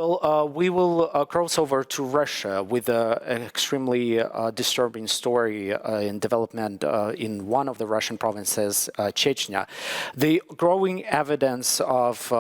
Well, we will cross over to Russia with an extremely disturbing story in development in one of the Russian provinces, Chechnya. The growing evidence of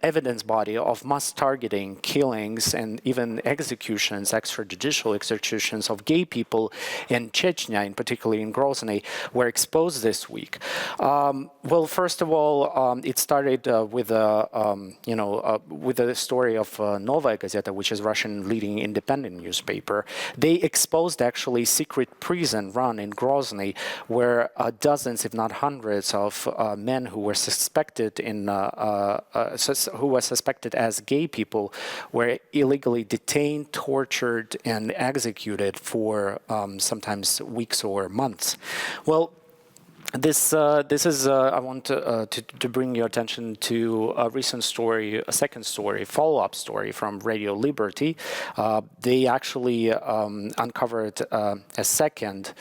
evidence body of mass targeting, killings, and even executions, extrajudicial executions of gay people in Chechnya, in particular in Grozny, were exposed this week. Well, first of all, it started with a story of Novaya Gazeta, which is Russian leading independent newspaper. They exposed actually secret prison run in Grozny, where dozens, if not hundreds, of men who were suspected as gay people were illegally detained, tortured, and executed for sometimes weeks or months. Well, this is I want to bring your attention to a recent story, a second story, follow-up story from Radio Liberty. They actually uncovered a second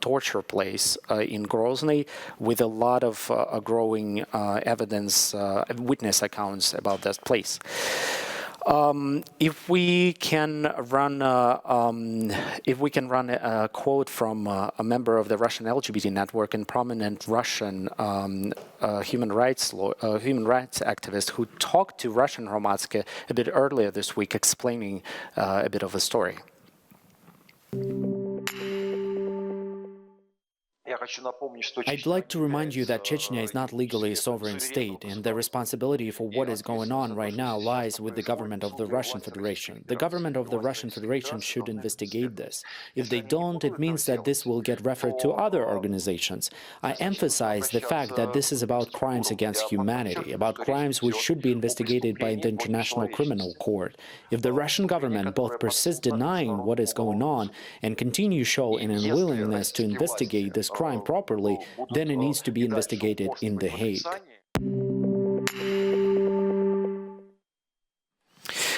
torture place in Grozny with a lot of growing evidence, witness accounts about that place. If we can run a quote from a member of the Russian LGBT network and prominent Russian human rights activist who talked to Russian Hromadske a bit earlier this week, explaining a bit of a story. I'd like to remind you that Chechnya is not legally a sovereign state, and the responsibility for what is going on right now lies with the government of the Russian Federation. The government of the Russian Federation should investigate this. If they don't, it means that this will get referred to other organizations. I emphasize the fact that this is about crimes against humanity, about crimes which should be investigated by the International Criminal Court. If the Russian government both persists denying what is going on and continue showing an unwillingness to investigate this crime properly, then it needs to be investigated in The Hague.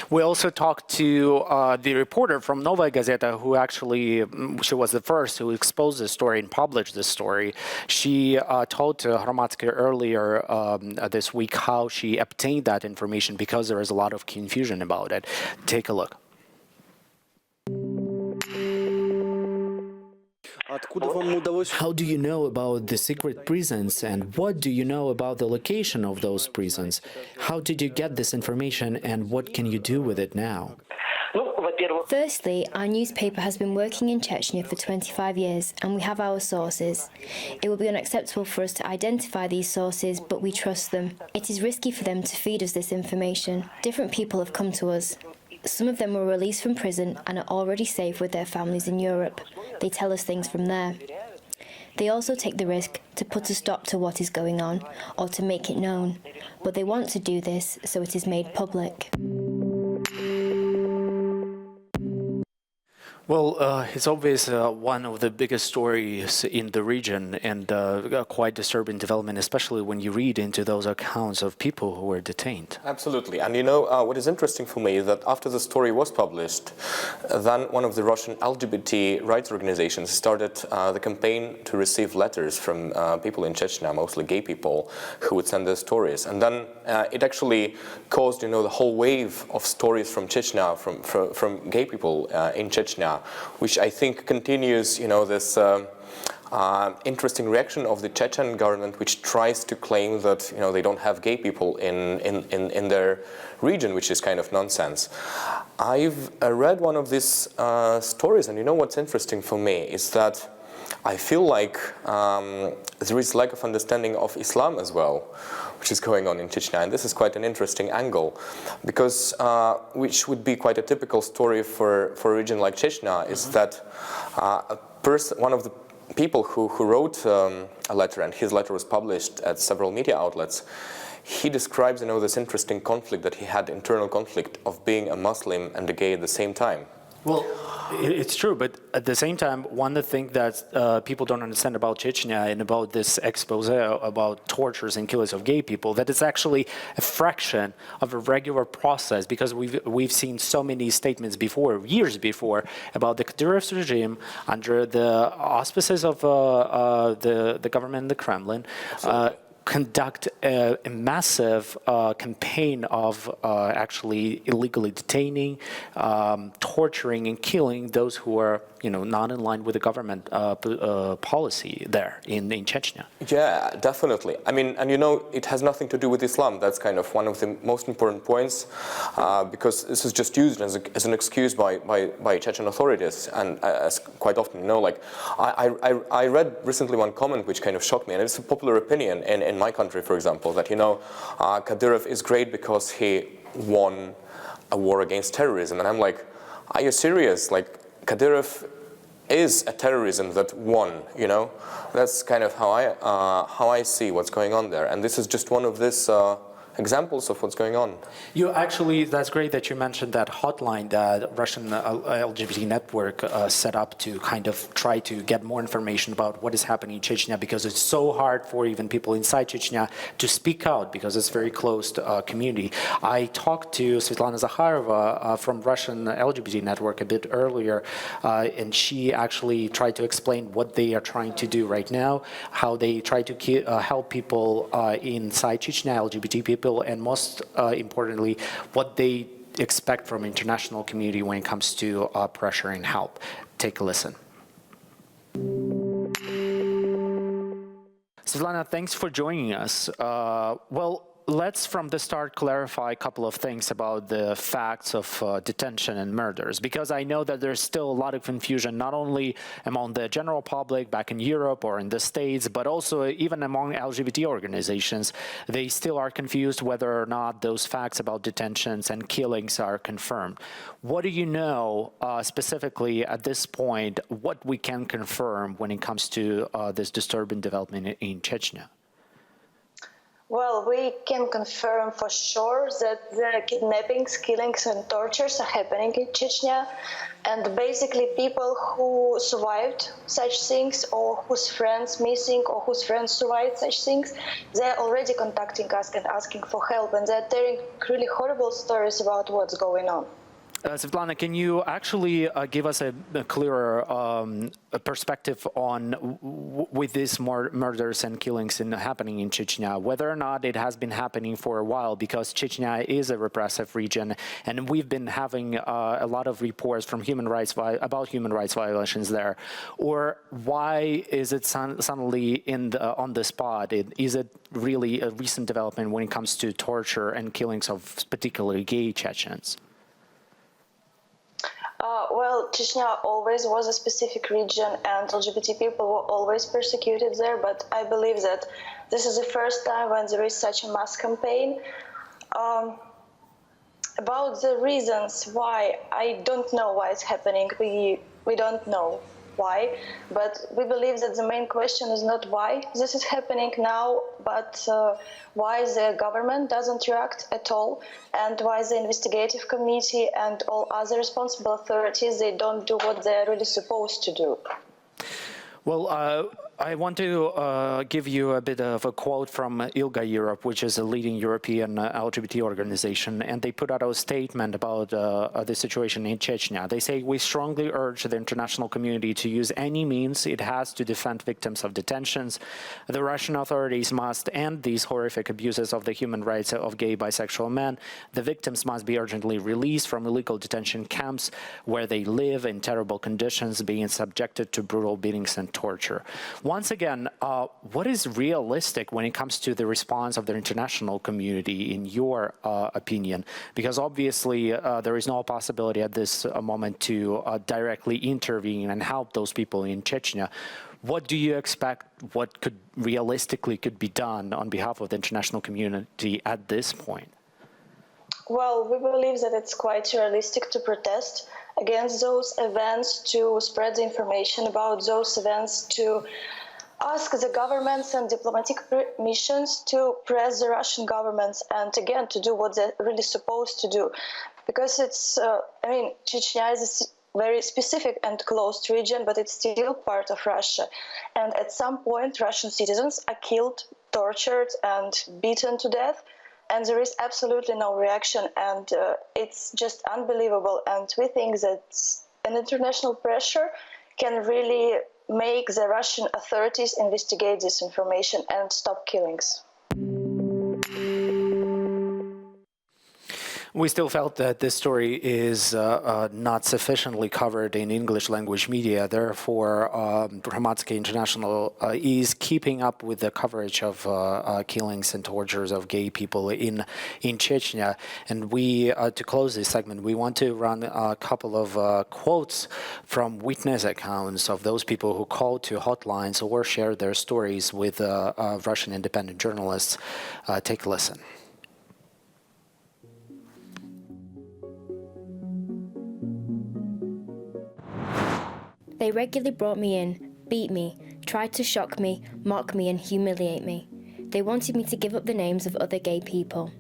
We also talked to the reporter from Novaya Gazeta, who actually, she was the first who exposed this story and published this story. She told Hromadske earlier this week how she obtained that information because there is a lot of confusion about it. Take a look. How do you know about the secret prisons, and what do you know about the location of those prisons? How did you get this information, and what can you do with it now? Firstly, our newspaper has been working in Chechnya for 25 years, and we have our sources. It will be unacceptable for us to identify these sources, but we trust them. It is risky for them to feed us this information. Different people have come to us. Some of them were released from prison and are already safe with their families in Europe. They tell us things from there. They also take the risk to put a stop to what is going on, or to make it known. But they want to do this so it is made public. Well, it's obvious one of the biggest stories in the region, and quite disturbing development, especially when you read into those accounts of people who were detained. Absolutely. And you know, what is interesting for me is that after the story was published, then one of the Russian LGBT rights organizations started the campaign to receive letters from people in Chechnya, mostly gay people, who would send their stories. And then it actually caused, you know, the whole wave of stories from Chechnya, from gay people in Chechnya, which I think continues, you know, this interesting reaction of the Chechen government, which tries to claim that, you know, they don't have gay people in their region, which is kind of nonsense. I've read one of these stories, and you know what's interesting for me is that I feel like there is lack of understanding of Islam as well, which is going on in Chechnya, and this is quite an interesting angle, because which would be quite a typical story for a region like Chechnya, is that one of the people who wrote a letter, and his letter was published at several media outlets, he describes, you know, this interesting conflict that he had, internal conflict of being a Muslim and a gay at the same time. Well, it's true, but at the same time, one of the things that people don't understand about Chechnya and about this expose about tortures and killings of gay people, that it's actually a fraction of a regular process, because we've seen so many statements before, years before, about the Kadyrov regime under the auspices of the government in the Kremlin. conduct a massive campaign of actually illegally detaining, torturing, and killing those who are, not in line with the government policy there in Chechnya. Yeah, definitely. I mean, and it has nothing to do with Islam. That's kind of one of the most important points, because this is just used as an excuse by Chechen authorities, and as quite often, like I read recently one comment which kind of shocked me, and it's a popular opinion in my country, for example, that Kadyrov is great because he won a war against terrorism, and I'm like, are you serious? Like, Kadyrov is a terrorism that won, That's kind of how I see what's going on there, and this is just one of these examples of what's going on. That's great that you mentioned that hotline that Russian LGBT network set up to kind of try to get more information about what is happening in Chechnya, because it's so hard for even people inside Chechnya to speak out because it's a very closed community. I talked to Svetlana Zakharova from Russian LGBT network a bit earlier, and she actually tried to explain what they are trying to do right now, how they try to help people inside Chechnya, LGBT people, and most importantly, what they expect from international community when it comes to pressure and help. Take a listen. Svetlana, thanks for joining us. Let's from the start clarify a couple of things about the facts of detention and murders, because I know that there's still a lot of confusion, not only among the general public back in Europe or in the States, but also even among LGBT organizations. They still are confused whether or not those facts about detentions and killings are confirmed. What do you know specifically at this point, what we can confirm when it comes to this disturbing development in Chechnya? Well, we can confirm for sure that the kidnappings, killings, and tortures are happening in Chechnya. And basically, people who survived such things, or whose friends missing, or whose friends survived such things, they're already contacting us and asking for help. And they're telling really horrible stories about what's going on. Svetlana, can you actually give us a clearer perspective on with these murders and killings happening in Chechnya, whether or not it has been happening for a while, because Chechnya is a repressive region, and we've been having a lot of reports from about human rights violations there, or why is it suddenly on the spot? Is it really a recent development when it comes to torture and killings of particularly gay Chechens? Well, Chechnya always was a specific region, and LGBT people were always persecuted there, but I believe that this is the first time when there is such a mass campaign. About the reasons why, I don't know why it's happening. We don't know why, but we believe that the main question is not why this is happening now, but why the government doesn't react at all, and why the investigative committee and all other responsible authorities, they don't do what they're really supposed to do. Well, I want to give you a bit of a quote from ILGA Europe, which is a leading European LGBT organization, and they put out a statement about the situation in Chechnya. They say, "We strongly urge the international community to use any means it has to defend victims of detentions. The Russian authorities must end these horrific abuses of the human rights of gay, bisexual men. The victims must be urgently released from illegal detention camps where they live in terrible conditions, being subjected to brutal beatings and torture." Once again, what is realistic when it comes to the response of the international community, in your opinion? Because obviously there is no possibility at this moment to directly intervene and help those people in Chechnya. What do you expect, what could realistically be done on behalf of the international community at this point? Well, we believe that it's quite realistic to protest against those events, to spread the information about those events, to ask the governments and diplomatic missions to press the Russian governments, and again to do what they're really supposed to do. Because it's, Chechnya is a very specific and closed region, but it's still part of Russia. And at some point, Russian citizens are killed, tortured, and beaten to death. And there is absolutely no reaction, and it's just unbelievable. And we think that an international pressure can really make the Russian authorities investigate this information and stop killings. We still felt that this story is not sufficiently covered in English language media. Therefore, Hromadske International is keeping up with the coverage of killings and tortures of gay people in Chechnya. And we, to close this segment, we want to run a couple of quotes from witness accounts of those people who called to hotlines or shared their stories with Russian independent journalists. Take a listen. They regularly brought me in, beat me, tried to shock me, mock me and humiliate me. They wanted me to give up the names of other gay people.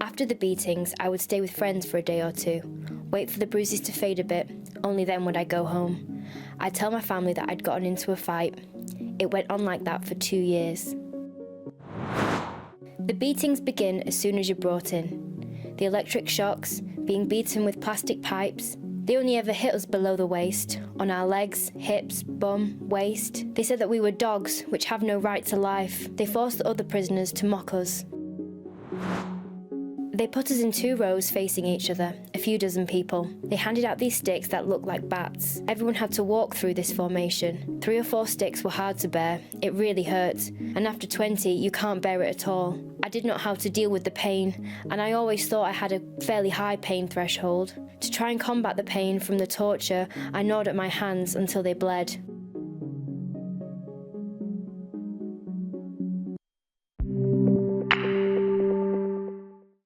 After the beatings, I would stay with friends for a day or two, wait for the bruises to fade a bit, only then would I go home. I'd tell my family that I'd gotten into a fight. It went on like that for 2 years. The beatings begin as soon as you're brought in. The electric shocks, being beaten with plastic pipes. They only ever hit us below the waist, on our legs, hips, bum, waist. They said that we were dogs, which have no right to life. They forced the other prisoners to mock us. They put us in 2 rows facing each other, a few dozen people. They handed out these sticks that looked like bats. Everyone had to walk through this formation. 3 or 4 sticks were hard to bear. It really hurt. And after 20, you can't bear it at all. I didn't know how to deal with the pain, and I always thought I had a fairly high pain threshold. To try and combat the pain from the torture, I gnawed at my hands until they bled.